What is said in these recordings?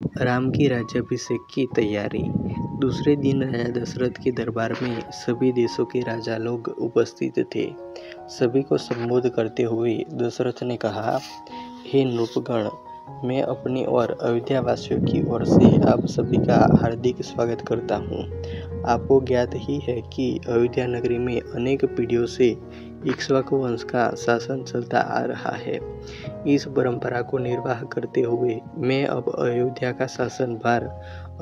राम की राज्याभिषेक की तैयारी। दूसरे दिन राजा दशरथ के दरबार में सभी देशों के राजा लोग उपस्थित थे। सभी को संबोधित करते हुए दशरथ ने कहा, हे नृपगण, मैं अपनी और अयोध्या वासियों की ओर से आप सभी का हार्दिक स्वागत करता हूँ। आपको ज्ञात ही है कि अयोध्या नगरी में अनेक पीढ़ियों से इक्ष्वाकु वंश का शासन चलता आ रहा है। इस परंपरा को निर्वाह करते हुए मैं अब अयोध्या का शासन भार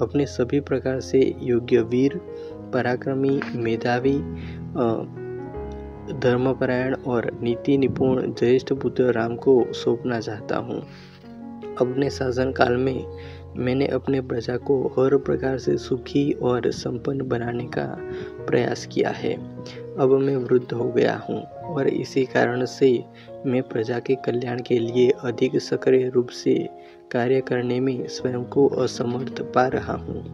अपने सभी प्रकार से योग्य वीर, पराक्रमी, मेधावी, धर्मपरायण और नीति निपुण ज्येष्ठ पुत्र राम को सौंपना चाहता हूँ। अपने शासन काल में मैंने अपने प्रजा को हर प्रकार से सुखी और संपन्न बनाने का प्रयास किया है। अब मैं वृद्ध हो गया हूँ और इसी कारण से मैं प्रजा के कल्याण के लिए अधिक सक्रिय रूप से कार्य करने में स्वयं को असमर्थ पा रहा हूँ।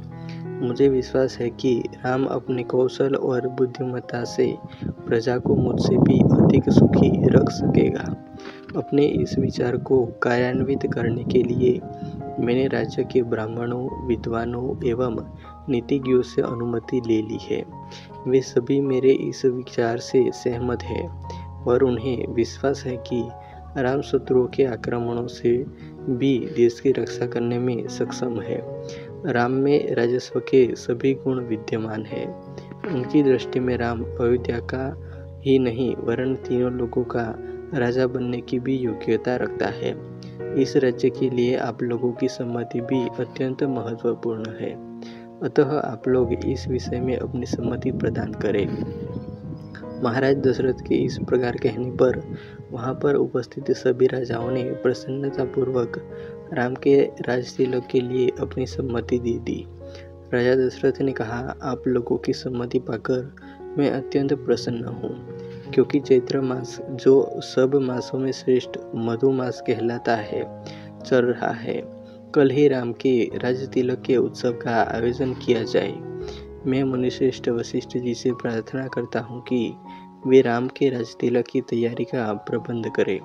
मुझे विश्वास है कि राम अपने कौशल और बुद्धिमत्ता से प्रजा को मुझसे भी अधिक सुखी रख सकेगा। अपने इस विचार को कार्यान्वित करने के लिए मैंने राज्य के ब्राह्मणों, विद्वानों एवं नीतिज्ञों से अनुमति ले ली है। वे सभी मेरे इस विचार से सहमत हैं और उन्हें विश्वास है कि राम शत्रुओं के आक्रमणों से भी देश की रक्षा करने में सक्षम है। राम में राजस्व के सभी गुण विद्यमान हैं। उनकी दृष्टि में राम अयोध्या का ही नहीं वरन तीनों लोगों का राजा बनने की भी योग्यता रखता है। इस राज्य के लिए आप लोगों की सम्मति भी अत्यंत महत्वपूर्ण है। अतः आप लोग इस विषय में अपनी सम्मति प्रदान करें। महाराज दशरथ के इस प्रकार कहने पर वहां पर उपस्थित सभी राजाओं ने प्रसन्नतापूर्वक राम के राजतिलक के लिए अपनी सम्मति दे दी। राजा दशरथ ने कहा, आप लोगों की सम्मति पाकर मैं अत्यंत प्रसन्न हूँ, क्योंकि चैत्र मास जो सब मासों में श्रेष्ठ मधु मास कहलाता है चल रहा है। कल ही राम के राजतिलक के उत्सव का आयोजन किया जाए। मैं मुनिश्रेष्ठ वशिष्ठ जी से प्रार्थना करता हूँ कि वे राम के राजतिलक की तैयारी का प्रबंध करें।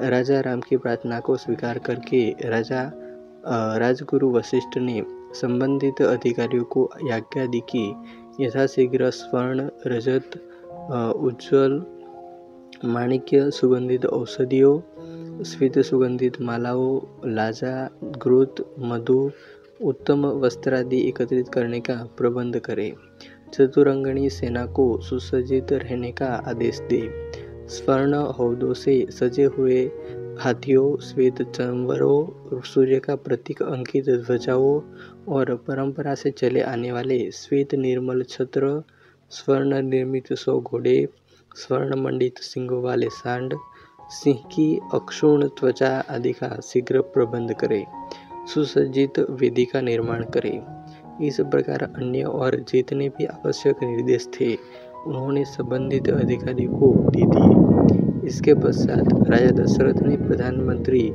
राजा राम की प्रार्थना को स्वीकार करके राजगुरु वशिष्ठ ने संबंधित अधिकारियों को आज्ञा दी कि यथाशीघ्र स्वर्ण, रजत, उज्ज्वल माणिक्य सुगंधित औषधियों, स्फीत सुगंधित मालाओं, लाजा, घृत, मधु, उत्तम वस्त्रादि एकत्रित करने का प्रबंध करे। चतुरंगणी सेना को सुसज्जित रहने का आदेश दे। स्वर्ण हौदों से सजे हुए हाथियों, श्वेत चंवरों, सूर्य का प्रतीक अंकित ध्वजाओं और परंपरा से चले आने वाले श्वेत निर्मल छत्र, स्वर्ण निर्मित 100 घोड़े, स्वर्ण मंडित सिंगों वाले सांड, सिंह की अक्षुण त्वचा आदि का शीघ्र प्रबंध करे। सुसज्जित वेदी का निर्माण करे। इस प्रकार अन्य और जितने भी आवश्यक निर्देश थे उन्होंने संबंधित अधिकारी को दे दिए। इसके पश्चात राजा दशरथ ने प्रधानमंत्री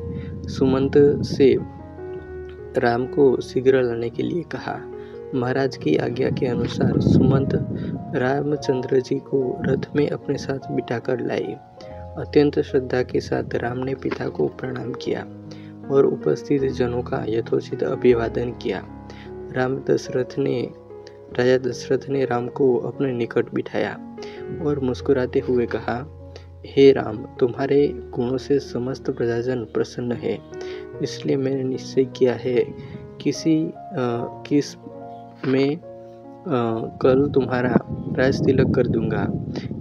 सुमंत से राम को शीघ्र लाने के लिए कहा। महाराज की आज्ञा के अनुसार सुमंत रामचंद्र जी को रथ में अपने साथ बिठाकर लाए। अत्यंत श्रद्धा के साथ राम ने पिता को प्रणाम किया और उपस्थित जनों का यथोचित अभिवादन किया। राजा दशरथ ने राम को अपने निकट बिठाया और मुस्कुराते हुए कहा, हे राम, तुम्हारे गुणों से समस्त प्रजाजन प्रसन्न है, इसलिए मैंने निश्चय किया है मैं कल तुम्हारा राजतिलक कर दूंगा।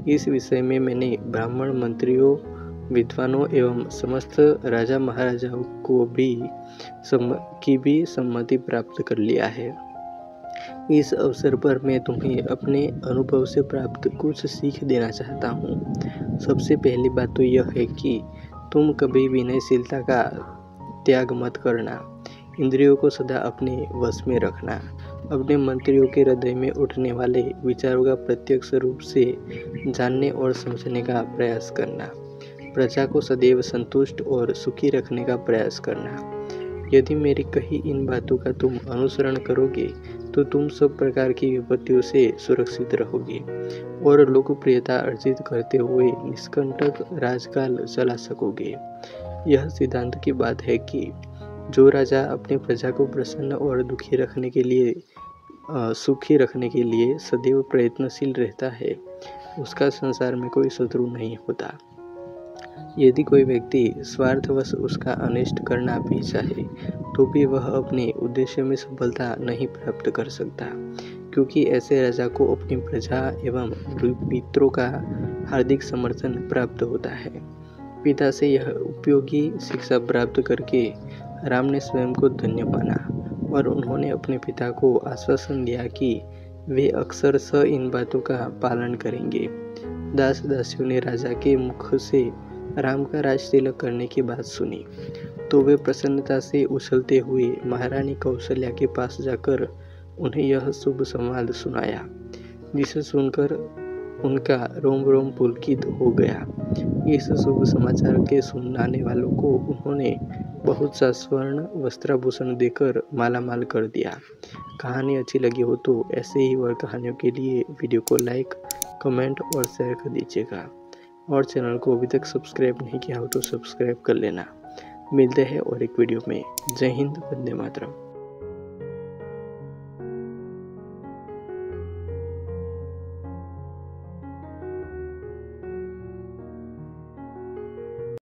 इस विषय में मैंने ब्राह्मण, मंत्रियों, विद्वानों एवं समस्त राजा महाराजाओं की भी सम्मति प्राप्त कर लिया है। इस अवसर पर मैं तुम्हें अपने अनुभव से प्राप्त कुछ सीख देना चाहता हूँ। सबसे पहली बात तो यह है कि तुम कभी विनयशीलता का त्याग मत करना। इंद्रियों को सदा अपने वश में रखना। अपने मंत्रियों के हृदय में उठने वाले विचारों का प्रत्यक्ष रूप से जानने और समझने का प्रयास करना। प्रजा को सदैव संतुष्ट और सुखी रखने का प्रयास करना। यदि मेरी कही इन बातों का तुम अनुसरण करोगे तो तुम सब प्रकार की विपत्तियों से सुरक्षित रहोगे और लोकप्रियता अर्जित करते हुए निष्कंटक राजकाल चला सकोगे। यह सिद्धांत की बात है कि जो राजा अपनी प्रजा को प्रसन्न और सुखी रखने के लिए सदैव प्रयत्नशील रहता है, उसका संसार में कोई शत्रु नहीं होता। यदि कोई व्यक्ति स्वार्थवश उसका अनिष्ट करना भी चाहे तो भी वह अपने उद्देश्य में सफलता नहीं प्राप्त कर सकता, क्योंकि ऐसे राजा को अपनी प्रजा एवं मित्रों का हार्दिक समर्थन प्राप्त होता है। पिता से यह उपयोगी शिक्षा प्राप्त करके राम ने स्वयं को धन्य माना और उन्होंने अपने पिता को आश्वासन दिया कि वे अक्सर इन बातों का पालन करेंगे। दास दासियों ने राजा के मुख से राम का राज तिलक करने की बात सुनी तो वे प्रसन्नता से उछलते हुए महारानी कौशल्या के पास जाकर उन्हें यह शुभ संवाद सुनाया, जिसे सुनकर उनका रोम रोम पुलकित हो गया। इस शुभ समाचार के सुनाने वालों को उन्होंने बहुत सा स्वर्ण वस्त्राभूषण देकर मालामाल कर दिया। कहानी अच्छी लगी हो तो ऐसे ही और कहानियों के लिए वीडियो को लाइक, कमेंट और शेयर कर दीजिएगा और चैनल को अभी तक सब्सक्राइब नहीं किया हो तो सब्सक्राइब कर लेना। मिलते हैं और एक वीडियो में। जय हिंद, वंदे मातरम।